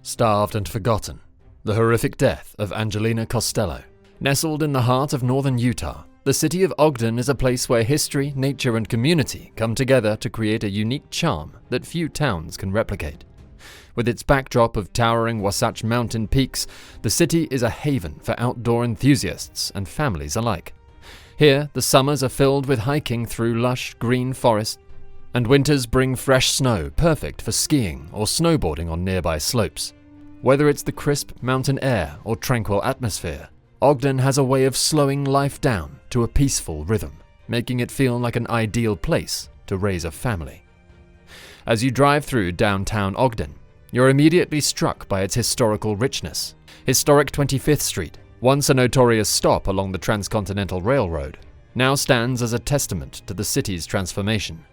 Starved and forgotten. The horrific death of Angelina Costello. Nestled in the heart of northern Utah, the city of Ogden is a place where history, nature, and community come together to create a unique charm that few towns can replicate. With its backdrop of towering Wasatch Mountain peaks, the city is a haven for outdoor enthusiasts and families alike. Here, the summers are filled with hiking through lush green forests, and winters bring fresh snow perfect for skiing or snowboarding on nearby slopes. Whether it's the crisp mountain air or tranquil atmosphere, Ogden has a way of slowing life down to a peaceful rhythm, making it feel like an ideal place to raise a family. As you drive through downtown Ogden, you're immediately struck by its historical richness. Historic 25th Street, once a notorious stop along the Transcontinental Railroad, now stands as a testament to the city's transformation.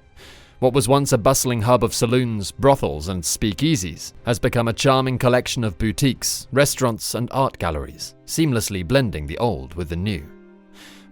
What was once a bustling hub of saloons, brothels, and speakeasies has become a charming collection of boutiques, restaurants, and art galleries, seamlessly blending the old with the new.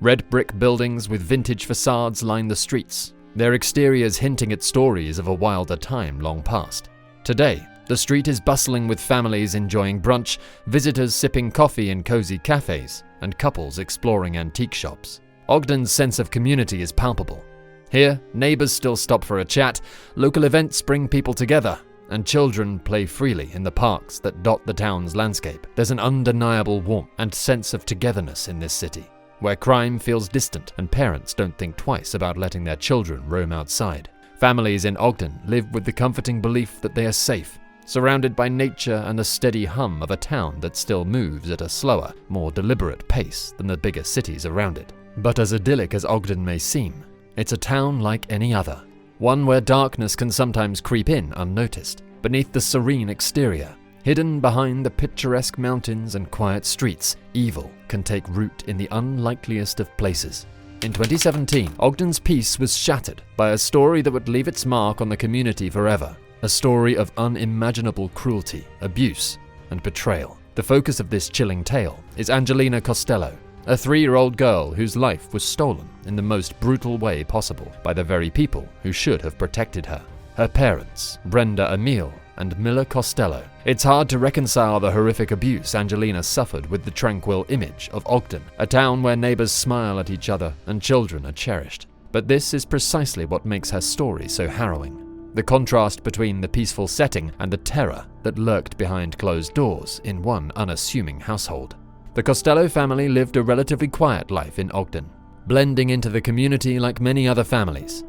Red brick buildings with vintage facades line the streets, their exteriors hinting at stories of a wilder time long past. Today, the street is bustling with families enjoying brunch, visitors sipping coffee in cozy cafes, and couples exploring antique shops. Ogden's sense of community is palpable. Here, neighbors still stop for a chat, local events bring people together, and children play freely in the parks that dot the town's landscape. There's an undeniable warmth and sense of togetherness in this city, where crime feels distant and parents don't think twice about letting their children roam outside. Families in Ogden live with the comforting belief that they are safe, surrounded by nature and the steady hum of a town that still moves at a slower, more deliberate pace than the bigger cities around it. But as idyllic as Ogden may seem, it's a town like any other, one where darkness can sometimes creep in unnoticed. Beneath the serene exterior, hidden behind the picturesque mountains and quiet streets, evil can take root in the unlikeliest of places. In 2017, Ogden's peace was shattered by a story that would leave its mark on the community forever. A story of unimaginable cruelty, abuse, and betrayal. The focus of this chilling tale is Angelina Costello, a 3-year-old girl whose life was stolen in the most brutal way possible by the very people who should have protected her. Her parents, Brenda Emile and Miller Costello. It's hard to reconcile the horrific abuse Angelina suffered with the tranquil image of Ogden, a town where neighbors smile at each other and children are cherished. But this is precisely what makes her story so harrowing. The contrast between the peaceful setting and the terror that lurked behind closed doors in one unassuming household. The Costello family lived a relatively quiet life in Ogden, blending into the community like many other families.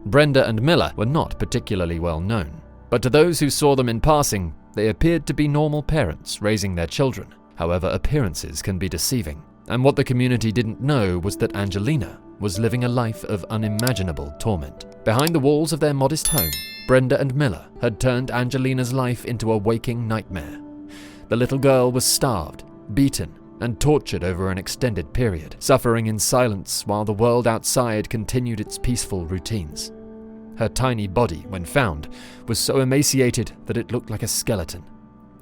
Brenda and Miller were not particularly well known, but to those who saw them in passing, they appeared to be normal parents raising their children. However, appearances can be deceiving, and what the community didn't know was that Angelina was living a life of unimaginable torment. Behind the walls of their modest home, Brenda and Miller had turned Angelina's life into a waking nightmare. The little girl was starved, beaten, and tortured over an extended period, suffering in silence while the world outside continued its peaceful routines. Her tiny body, when found, was so emaciated that it looked like a skeleton.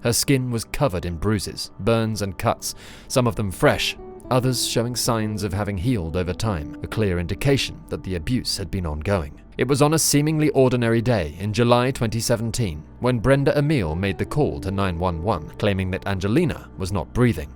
Her skin was covered in bruises, burns, and cuts, some of them fresh, others showing signs of having healed over time, a clear indication that the abuse had been ongoing. It was on a seemingly ordinary day in July 2017 when Brenda Emile made the call to 911, claiming that Angelina was not breathing.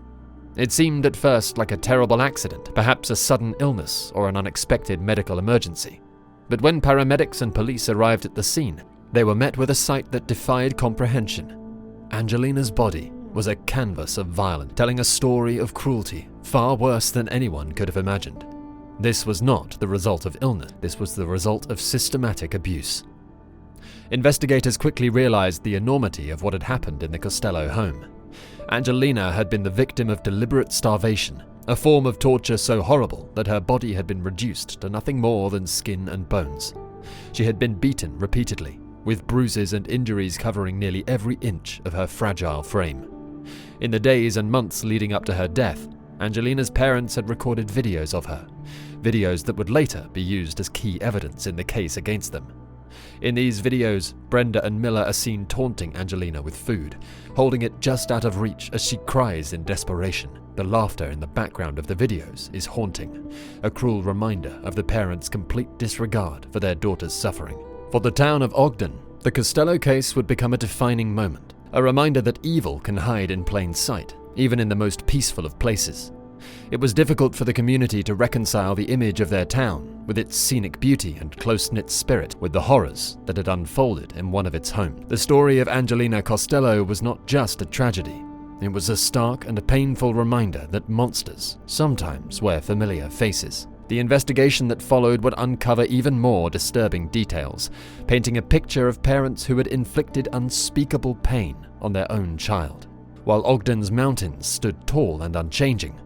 It seemed at first like a terrible accident, perhaps a sudden illness or an unexpected medical emergency. But when paramedics and police arrived at the scene, they were met with a sight that defied comprehension. Angelina's body was a canvas of violence, telling a story of cruelty far worse than anyone could have imagined. This was not the result of illness, this was the result of systematic abuse. Investigators quickly realized the enormity of what had happened in the Costello home. Angelina had been the victim of deliberate starvation, a form of torture so horrible that her body had been reduced to nothing more than skin and bones. She had been beaten repeatedly, with bruises and injuries covering nearly every inch of her fragile frame. In the days and months leading up to her death, Angelina's parents had recorded videos of her, videos that would later be used as key evidence in the case against them. In these videos, Brenda and Miller are seen taunting Angelina with food, holding it just out of reach as she cries in desperation. The laughter in the background of the videos is haunting, a cruel reminder of the parents' complete disregard for their daughter's suffering. For the town of Ogden, the Costello case would become a defining moment, a reminder that evil can hide in plain sight, even in the most peaceful of places. It was difficult for the community to reconcile the image of their town, with its scenic beauty and close-knit spirit, with the horrors that had unfolded in one of its homes. The story of Angelina Costello was not just a tragedy. It was a stark and a painful reminder that monsters sometimes wear familiar faces. The investigation that followed would uncover even more disturbing details, painting a picture of parents who had inflicted unspeakable pain on their own child. While Ogden's mountains stood tall and unchanging,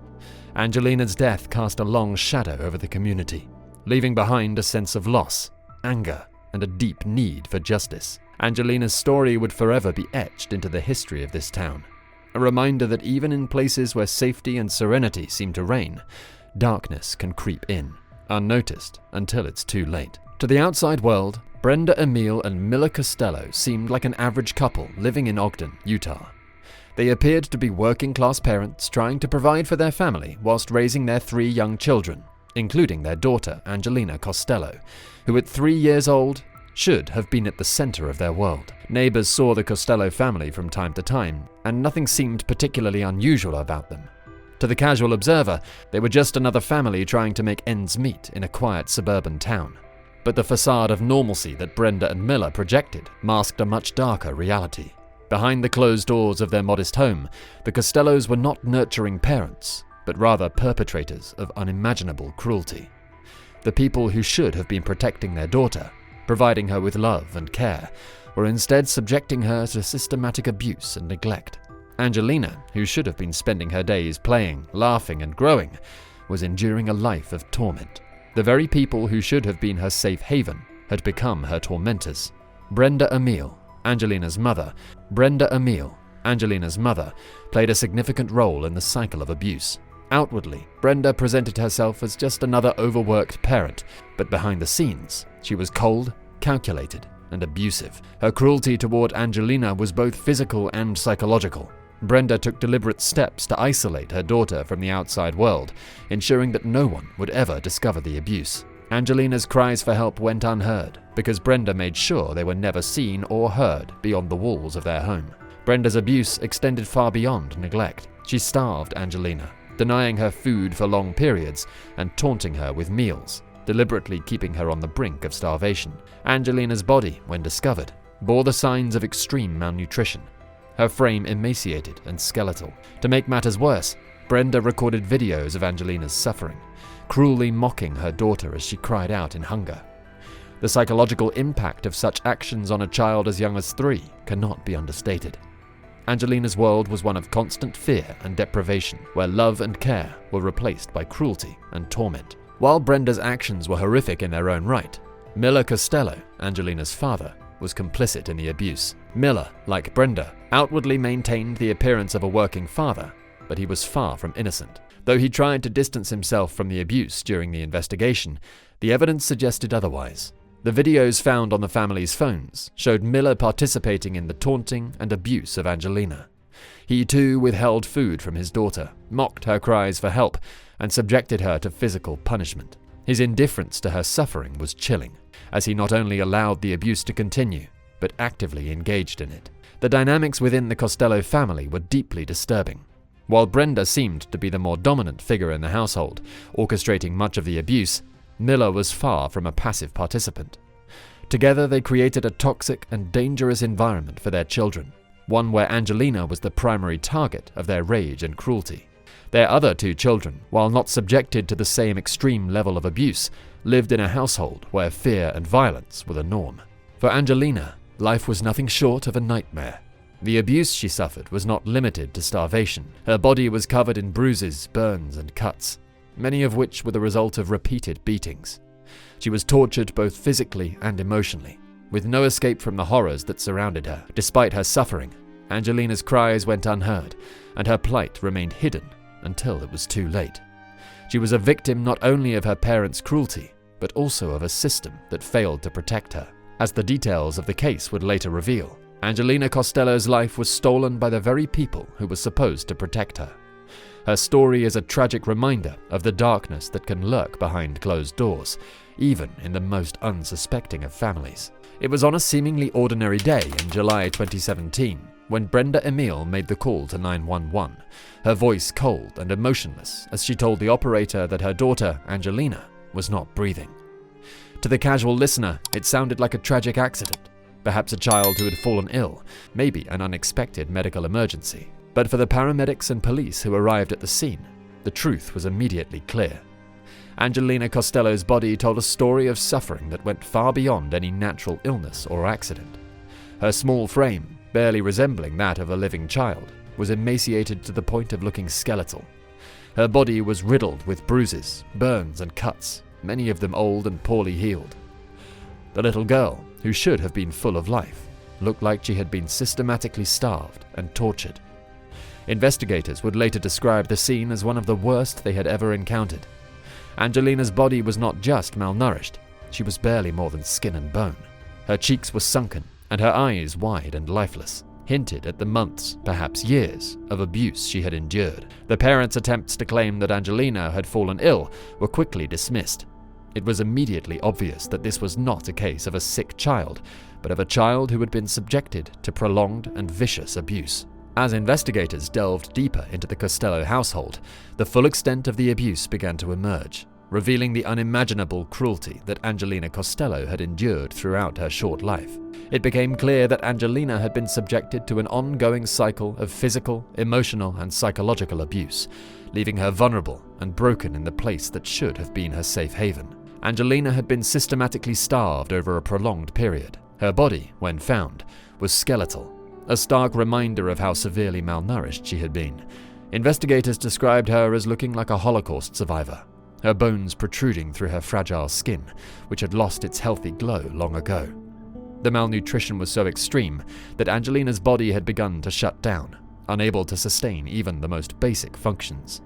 Angelina's death cast a long shadow over the community, leaving behind a sense of loss, anger, and a deep need for justice. Angelina's story would forever be etched into the history of this town, a reminder that even in places where safety and serenity seem to reign, darkness can creep in, unnoticed until it's too late. To the outside world, Brenda Emile and Miller Costello seemed like an average couple living in Ogden, Utah. They appeared to be working-class parents trying to provide for their family whilst raising their 3 young children, including their daughter Angelina Costello, who at 3 years old should have been at the center of their world. Neighbors saw the Costello family from time to time, and nothing seemed particularly unusual about them. To the casual observer, they were just another family trying to make ends meet in a quiet suburban town. But the facade of normalcy that Brenda and Miller projected masked a much darker reality. Behind the closed doors of their modest home, the Costellos were not nurturing parents, but rather perpetrators of unimaginable cruelty. The people who should have been protecting their daughter, providing her with love and care, were instead subjecting her to systematic abuse and neglect. Angelina, who should have been spending her days playing, laughing, and growing, was enduring a life of torment. The very people who should have been her safe haven had become her tormentors. Brenda Emile, Angelina's mother, played a significant role in the cycle of abuse. Outwardly, Brenda presented herself as just another overworked parent, but behind the scenes, she was cold, calculated, and abusive. Her cruelty toward Angelina was both physical and psychological. Brenda took deliberate steps to isolate her daughter from the outside world, ensuring that no one would ever discover the abuse. Angelina's cries for help went unheard because Brenda made sure they were never seen or heard beyond the walls of their home. Brenda's abuse extended far beyond neglect. She starved Angelina, denying her food for long periods and taunting her with meals, deliberately keeping her on the brink of starvation. Angelina's body, when discovered, bore the signs of extreme malnutrition, her frame emaciated and skeletal. To make matters worse, Brenda recorded videos of Angelina's suffering, cruelly mocking her daughter as she cried out in hunger. The psychological impact of such actions on a child as young as 3 cannot be understated. Angelina's world was one of constant fear and deprivation, where love and care were replaced by cruelty and torment. While Brenda's actions were horrific in their own right, Miller Costello, Angelina's father, was complicit in the abuse. Miller, like Brenda, outwardly maintained the appearance of a working father, but he was far from innocent. Though he tried to distance himself from the abuse during the investigation, the evidence suggested otherwise. The videos found on the family's phones showed Miller participating in the taunting and abuse of Angelina. He too withheld food from his daughter, mocked her cries for help, and subjected her to physical punishment. His indifference to her suffering was chilling, as he not only allowed the abuse to continue, but actively engaged in it. The dynamics within the Costello family were deeply disturbing. While Brenda seemed to be the more dominant figure in the household, orchestrating much of the abuse, Miller was far from a passive participant. Together they created a toxic and dangerous environment for their children, one where Angelina was the primary target of their rage and cruelty. Their other 2 children, while not subjected to the same extreme level of abuse, lived in a household where fear and violence were the norm. For Angelina, life was nothing short of a nightmare. The abuse she suffered was not limited to starvation. Her body was covered in bruises, burns, and cuts, many of which were the result of repeated beatings. She was tortured both physically and emotionally, with no escape from the horrors that surrounded her. Despite her suffering, Angelina's cries went unheard, and her plight remained hidden until it was too late. She was a victim not only of her parents' cruelty, but also of a system that failed to protect her. As the details of the case would later reveal, Angelina Costello's life was stolen by the very people who were supposed to protect her. Her story is a tragic reminder of the darkness that can lurk behind closed doors, even in the most unsuspecting of families. It was on a seemingly ordinary day in July 2017 when Brenda Emile made the call to 911, her voice cold and emotionless as she told the operator that her daughter, Angelina, was not breathing. To the casual listener, it sounded like a tragic accident, perhaps a child who had fallen ill, maybe an unexpected medical emergency. But for the paramedics and police who arrived at the scene, the truth was immediately clear. Angelina Costello's body told a story of suffering that went far beyond any natural illness or accident. Her small frame, barely resembling that of a living child, was emaciated to the point of looking skeletal. Her body was riddled with bruises, burns, and cuts, many of them old and poorly healed. The little girl, who should have been full of life, looked like she had been systematically starved and tortured. Investigators would later describe the scene as one of the worst they had ever encountered. Angelina's body was not just malnourished, she was barely more than skin and bone. Her cheeks were sunken, and her eyes wide and lifeless, hinted at the months, perhaps years, of abuse she had endured. The parents' attempts to claim that Angelina had fallen ill were quickly dismissed. It was immediately obvious that this was not a case of a sick child, but of a child who had been subjected to prolonged and vicious abuse. As investigators delved deeper into the Costello household, the full extent of the abuse began to emerge, revealing the unimaginable cruelty that Angelina Costello had endured throughout her short life. It became clear that Angelina had been subjected to an ongoing cycle of physical, emotional, and psychological abuse, leaving her vulnerable and broken in the place that should have been her safe haven. Angelina had been systematically starved over a prolonged period. Her body, when found, was skeletal, a stark reminder of how severely malnourished she had been. Investigators described her as looking like a Holocaust survivor, her bones protruding through her fragile skin, which had lost its healthy glow long ago. The malnutrition was so extreme that Angelina's body had begun to shut down, unable to sustain even the most basic functions.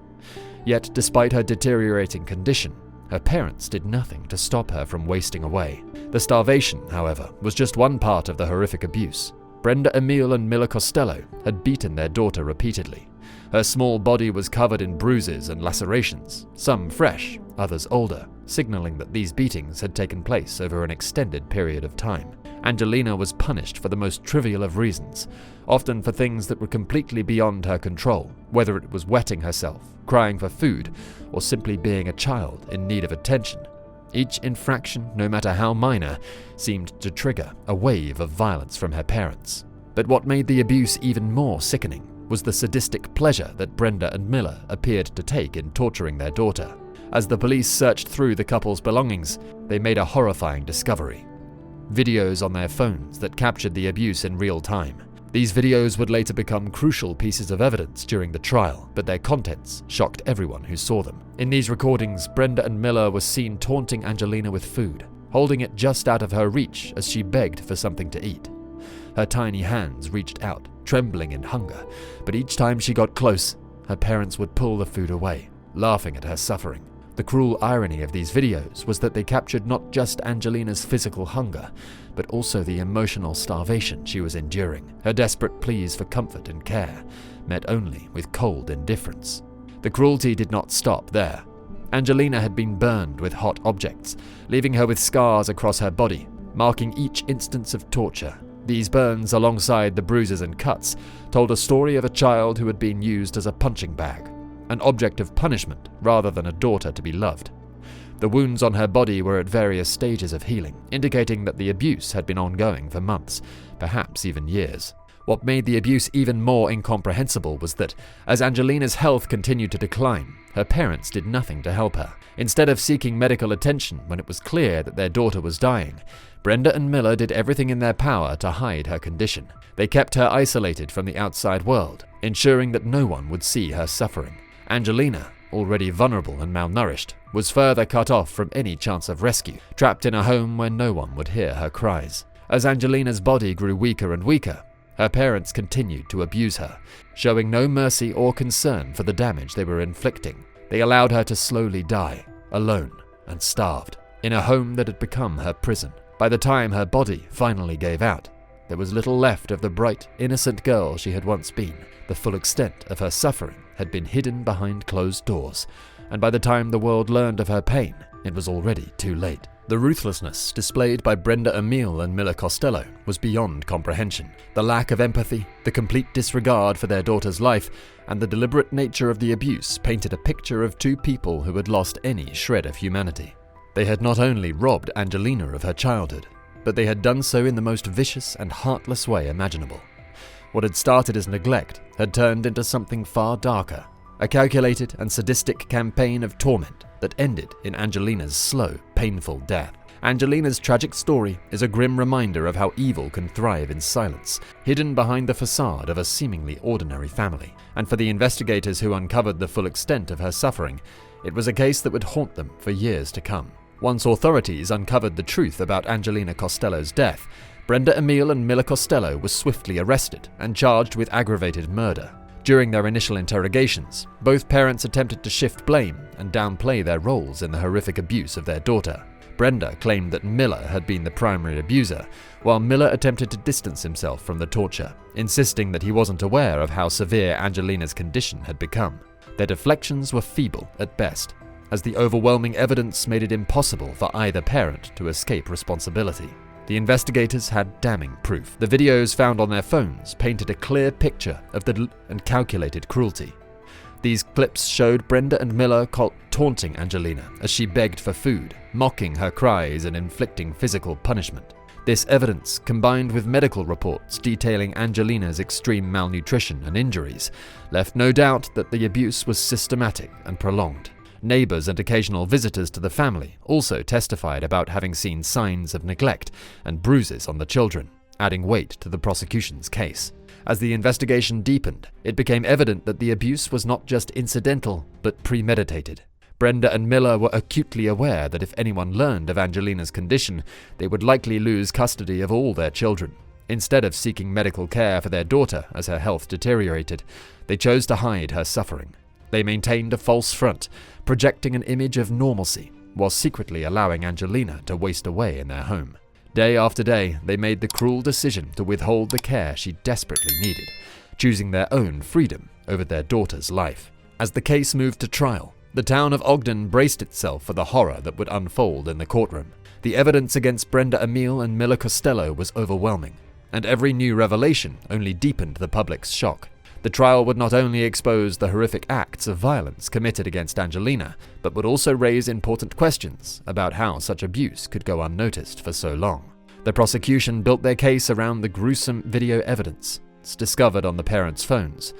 Yet, despite her deteriorating condition, her parents did nothing to stop her from wasting away. The starvation, however, was just one part of the horrific abuse. Brenda Emile and Mila Costello had beaten their daughter repeatedly. Her small body was covered in bruises and lacerations, some fresh, others older, signaling that these beatings had taken place over an extended period of time. Angelina was punished for the most trivial of reasons, often for things that were completely beyond her control, whether it was wetting herself, crying for food, or simply being a child in need of attention. Each infraction, no matter how minor, seemed to trigger a wave of violence from her parents. But what made the abuse even more sickening was the sadistic pleasure that Brenda and Miller appeared to take in torturing their daughter. As the police searched through the couple's belongings, they made a horrifying discovery: videos on their phones that captured the abuse in real time. These videos would later become crucial pieces of evidence during the trial, but their contents shocked everyone who saw them. In these recordings, Brenda and Miller were seen taunting Angelina with food, holding it just out of her reach as she begged for something to eat. Her tiny hands reached out, trembling in hunger, but each time she got close, her parents would pull the food away, laughing at her suffering. The cruel irony of these videos was that they captured not just Angelina's physical hunger, but also the emotional starvation she was enduring, her desperate pleas for comfort and care, met only with cold indifference. The cruelty did not stop there. Angelina had been burned with hot objects, leaving her with scars across her body, marking each instance of torture. These burns, alongside the bruises and cuts, told a story of a child who had been used as a punching bag, an object of punishment rather than a daughter to be loved. The wounds on her body were at various stages of healing, indicating that the abuse had been ongoing for months, perhaps even years. What made the abuse even more incomprehensible was that, as Angelina's health continued to decline, her parents did nothing to help her. Instead of seeking medical attention when it was clear that their daughter was dying, Brenda and Miller did everything in their power to hide her condition. They kept her isolated from the outside world, ensuring that no one would see her suffering. Angelina, already vulnerable and malnourished, was further cut off from any chance of rescue, trapped in a home where no one would hear her cries. As Angelina's body grew weaker and weaker, her parents continued to abuse her, showing no mercy or concern for the damage they were inflicting. They allowed her to slowly die, alone and starved, in a home that had become her prison. By the time her body finally gave out, there was little left of the bright, innocent girl she had once been. The full extent of her suffering had been hidden behind closed doors, and by the time the world learned of her pain, it was already too late. The ruthlessness displayed by Brenda Emile and Miller Costello was beyond comprehension. The lack of empathy, the complete disregard for their daughter's life, and the deliberate nature of the abuse painted a picture of two people who had lost any shred of humanity. They had not only robbed Angelina of her childhood, but they had done so in the most vicious and heartless way imaginable. What had started as neglect had turned into something far darker, a calculated and sadistic campaign of torment that ended in Angelina's slow, painful death. Angelina's tragic story is a grim reminder of how evil can thrive in silence, hidden behind the facade of a seemingly ordinary family. And for the investigators who uncovered the full extent of her suffering, it was a case that would haunt them for years to come. Once authorities uncovered the truth about Angelina Costello's death, Brenda Emile and Miller Costello were swiftly arrested and charged with aggravated murder. During their initial interrogations, both parents attempted to shift blame and downplay their roles in the horrific abuse of their daughter. Brenda claimed that Miller had been the primary abuser, while Miller attempted to distance himself from the torture, insisting that he wasn't aware of how severe Angelina's condition had become. Their deflections were feeble at best, as the overwhelming evidence made it impossible for either parent to escape responsibility. The investigators had damning proof. The videos found on their phones painted a clear picture of the and calculated cruelty. These clips showed Brenda and Miller taunting Angelina as she begged for food, mocking her cries and inflicting physical punishment. This evidence, combined with medical reports detailing Angelina's extreme malnutrition and injuries, left no doubt that the abuse was systematic and prolonged. Neighbors and occasional visitors to the family also testified about having seen signs of neglect and bruises on the children, adding weight to the prosecution's case. As the investigation deepened, it became evident that the abuse was not just incidental, but premeditated. Brenda and Miller were acutely aware that if anyone learned of Angelina's condition, they would likely lose custody of all their children. Instead of seeking medical care for their daughter as her health deteriorated, they chose to hide her suffering. They maintained a false front, projecting an image of normalcy, while secretly allowing Angelina to waste away in their home. Day after day, they made the cruel decision to withhold the care she desperately needed, choosing their own freedom over their daughter's life. As the case moved to trial, the town of Ogden braced itself for the horror that would unfold in the courtroom. The evidence against Brenda Emile and Miller Costello was overwhelming, and every new revelation only deepened the public's shock. The trial would not only expose the horrific acts of violence committed against Angelina, but would also raise important questions about how such abuse could go unnoticed for so long. The prosecution built their case around the gruesome video evidence discovered on the parents' phones.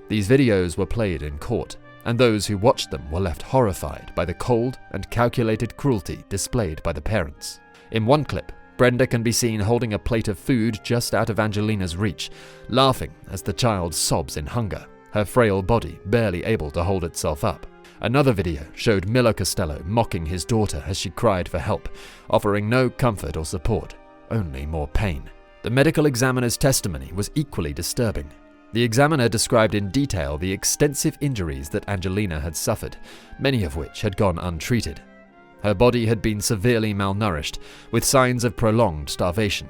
These videos were played in court, and those who watched them were left horrified by the cold and calculated cruelty displayed by the parents. In one clip, Brenda can be seen holding a plate of food just out of Angelina's reach, laughing as the child sobs in hunger, her frail body barely able to hold itself up. Another video showed Miller Costello mocking his daughter as she cried for help, offering no comfort or support, only more pain. The medical examiner's testimony was equally disturbing. The examiner described in detail the extensive injuries that Angelina had suffered, many of which had gone untreated. Her body had been severely malnourished, with signs of prolonged starvation.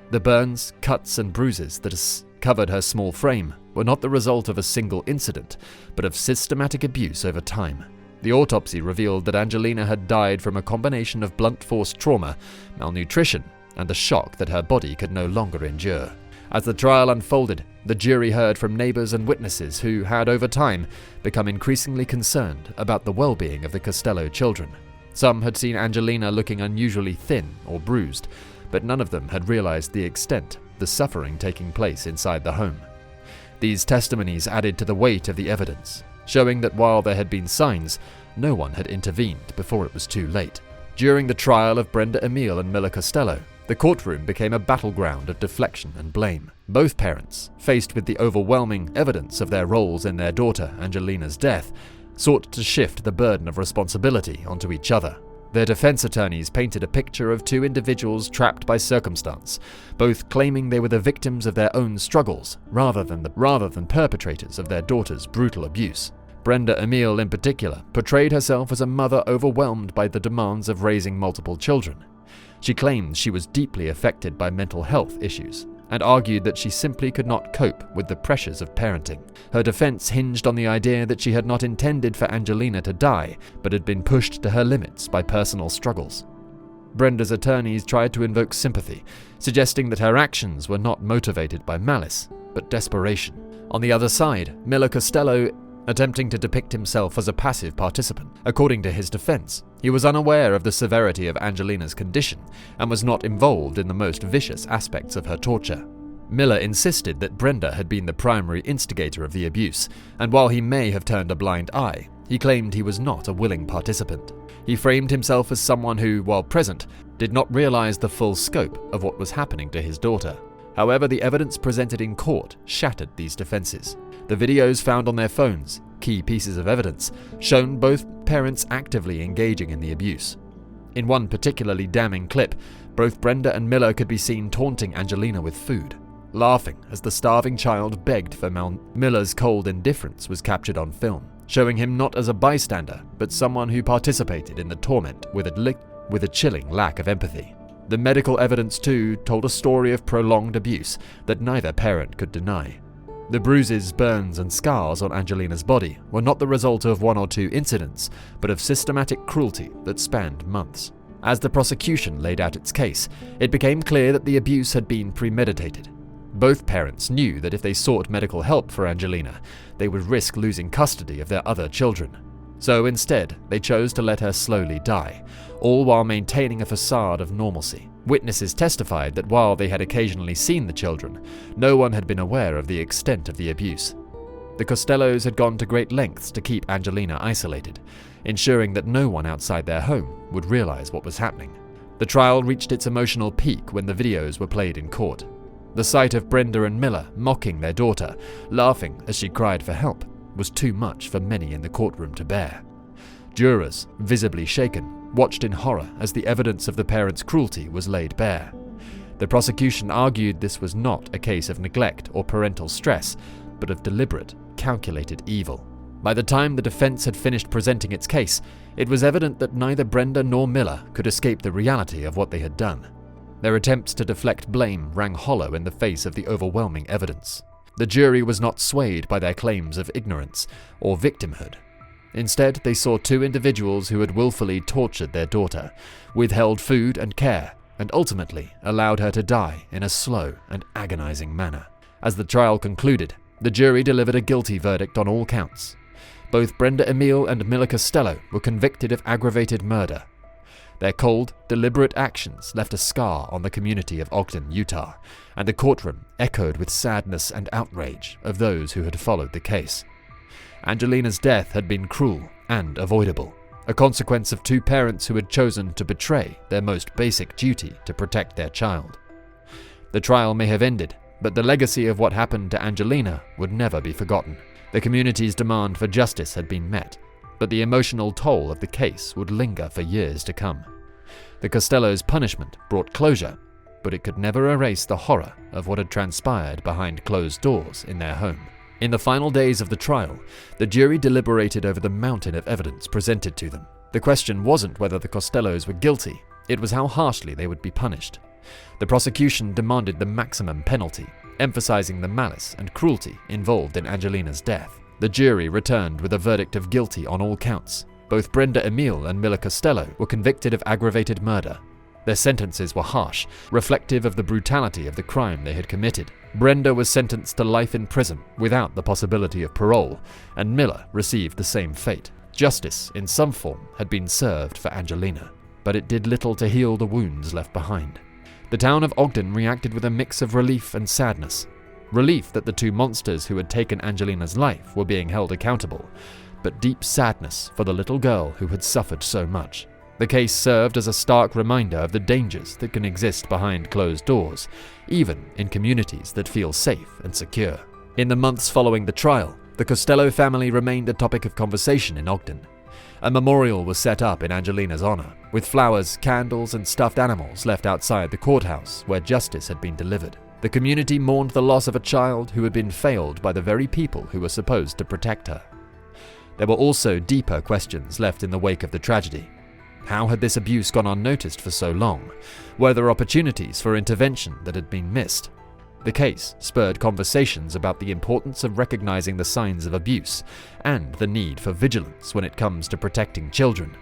The burns, cuts, and bruises that covered her small frame were not the result of a single incident, but of systematic abuse over time. The autopsy revealed that Angelina had died from a combination of blunt force trauma, malnutrition, and the shock that her body could no longer endure. As the trial unfolded, the jury heard from neighbors and witnesses who had, over time, become increasingly concerned about the well-being of the Costello children. Some had seen Angelina looking unusually thin or bruised, but none of them had realized the extent of the suffering taking place inside the home. These testimonies added to the weight of the evidence, showing that while there had been signs, no one had intervened before it was too late. During the trial of Brenda Emile and Miller Costello, the courtroom became a battleground of deflection and blame. Both parents, faced with the overwhelming evidence of their roles in their daughter Angelina's death, sought to shift the burden of responsibility onto each other. Their defense attorneys painted a picture of two individuals trapped by circumstance, both claiming they were the victims of their own struggles rather than perpetrators of their daughter's brutal abuse. Brenda Emile, in particular, portrayed herself as a mother overwhelmed by the demands of raising multiple children. She claimed she was deeply affected by mental health issues and argued that she simply could not cope with the pressures of parenting. Her defense hinged on the idea that she had not intended for Angelina to die, but had been pushed to her limits by personal struggles. Brenda's attorneys tried to invoke sympathy, suggesting that her actions were not motivated by malice, but desperation. On the other side, Miller Costello attempting to depict himself as a passive participant. According to his defense, he was unaware of the severity of Angelina's condition and was not involved in the most vicious aspects of her torture. Miller insisted that Brenda had been the primary instigator of the abuse, and while he may have turned a blind eye, he claimed he was not a willing participant. He framed himself as someone who, while present, did not realize the full scope of what was happening to his daughter. However, the evidence presented in court shattered these defenses. The videos found on their phones, key pieces of evidence, shown both parents actively engaging in the abuse. In one particularly damning clip, both Brenda and Miller could be seen taunting Angelina with food, laughing as the starving child begged for Miller's cold indifference was captured on film, showing him not as a bystander, but someone who participated in the torment with a chilling lack of empathy. The medical evidence, too, told a story of prolonged abuse that neither parent could deny. The bruises, burns, and scars on Angelina's body were not the result of one or two incidents, but of systematic cruelty that spanned months. As the prosecution laid out its case, it became clear that the abuse had been premeditated. Both parents knew that if they sought medical help for Angelina, they would risk losing custody of their other children. So instead, they chose to let her slowly die, all while maintaining a facade of normalcy. Witnesses testified that while they had occasionally seen the children, no one had been aware of the extent of the abuse. The Costellos had gone to great lengths to keep Angelina isolated, ensuring that no one outside their home would realize what was happening. The trial reached its emotional peak when the videos were played in court. The sight of Brenda and Miller mocking their daughter, laughing as she cried for help, was too much for many in the courtroom to bear. Jurors, visibly shaken, watched in horror as the evidence of the parents' cruelty was laid bare. The prosecution argued this was not a case of neglect or parental stress, but of deliberate, calculated evil. By the time the defense had finished presenting its case, it was evident that neither Brenda nor Miller could escape the reality of what they had done. Their attempts to deflect blame rang hollow in the face of the overwhelming evidence. The jury was not swayed by their claims of ignorance or victimhood. Instead, they saw two individuals who had willfully tortured their daughter, withheld food and care, and ultimately allowed her to die in a slow and agonizing manner. As the trial concluded, the jury delivered a guilty verdict on all counts. Both Brenda Emile and Miller Costello were convicted of aggravated murder. Their cold, deliberate actions left a scar on the community of Ogden, Utah, and the courtroom echoed with sadness and outrage of those who had followed the case. Angelina's death had been cruel and avoidable, a consequence of two parents who had chosen to betray their most basic duty to protect their child. The trial may have ended, but the legacy of what happened to Angelina would never be forgotten. The community's demand for justice had been met, but the emotional toll of the case would linger for years to come. The Costellos' punishment brought closure, but it could never erase the horror of what had transpired behind closed doors in their home. In the final days of the trial, the jury deliberated over the mountain of evidence presented to them. The question wasn't whether the Costellos were guilty, it was how harshly they would be punished. The prosecution demanded the maximum penalty, emphasizing the malice and cruelty involved in Angelina's death. The jury returned with a verdict of guilty on all counts. Both Brenda Emile and Miller Costello were convicted of aggravated murder. Their sentences were harsh, reflective of the brutality of the crime they had committed. Brenda was sentenced to life in prison without the possibility of parole, and Miller received the same fate. Justice, in some form, had been served for Angelina, but it did little to heal the wounds left behind. The town of Ogden reacted with a mix of relief and sadness. Relief that the two monsters who had taken Angelina's life were being held accountable, but deep sadness for the little girl who had suffered so much. The case served as a stark reminder of the dangers that can exist behind closed doors, even in communities that feel safe and secure. In the months following the trial, the Costello family remained a topic of conversation in Ogden. A memorial was set up in Angelina's honor, with flowers, candles, and stuffed animals left outside the courthouse where justice had been delivered. The community mourned the loss of a child who had been failed by the very people who were supposed to protect her. There were also deeper questions left in the wake of the tragedy. How had this abuse gone unnoticed for so long? Were there opportunities for intervention that had been missed? The case spurred conversations about the importance of recognizing the signs of abuse and the need for vigilance when it comes to protecting children.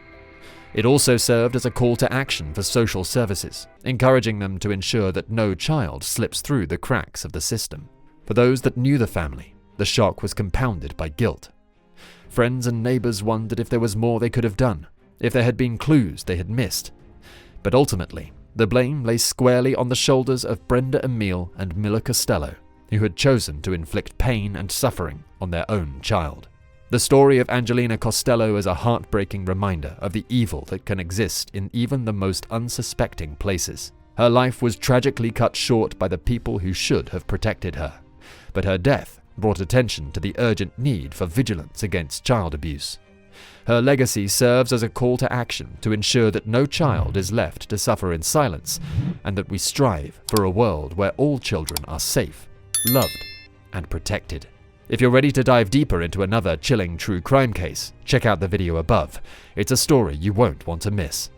It also served as a call to action for social services, encouraging them to ensure that no child slips through the cracks of the system. For those that knew the family, the shock was compounded by guilt. Friends and neighbors wondered if there was more they could have done, if there had been clues they had missed. But ultimately, the blame lay squarely on the shoulders of Brenda Emile and Miller Costello, who had chosen to inflict pain and suffering on their own child. The story of Angelina Costello is a heartbreaking reminder of the evil that can exist in even the most unsuspecting places. Her life was tragically cut short by the people who should have protected her, but her death brought attention to the urgent need for vigilance against child abuse. Her legacy serves as a call to action to ensure that no child is left to suffer in silence, and that we strive for a world where all children are safe, loved, and protected. If you're ready to dive deeper into another chilling true crime case, check out the video above. It's a story you won't want to miss.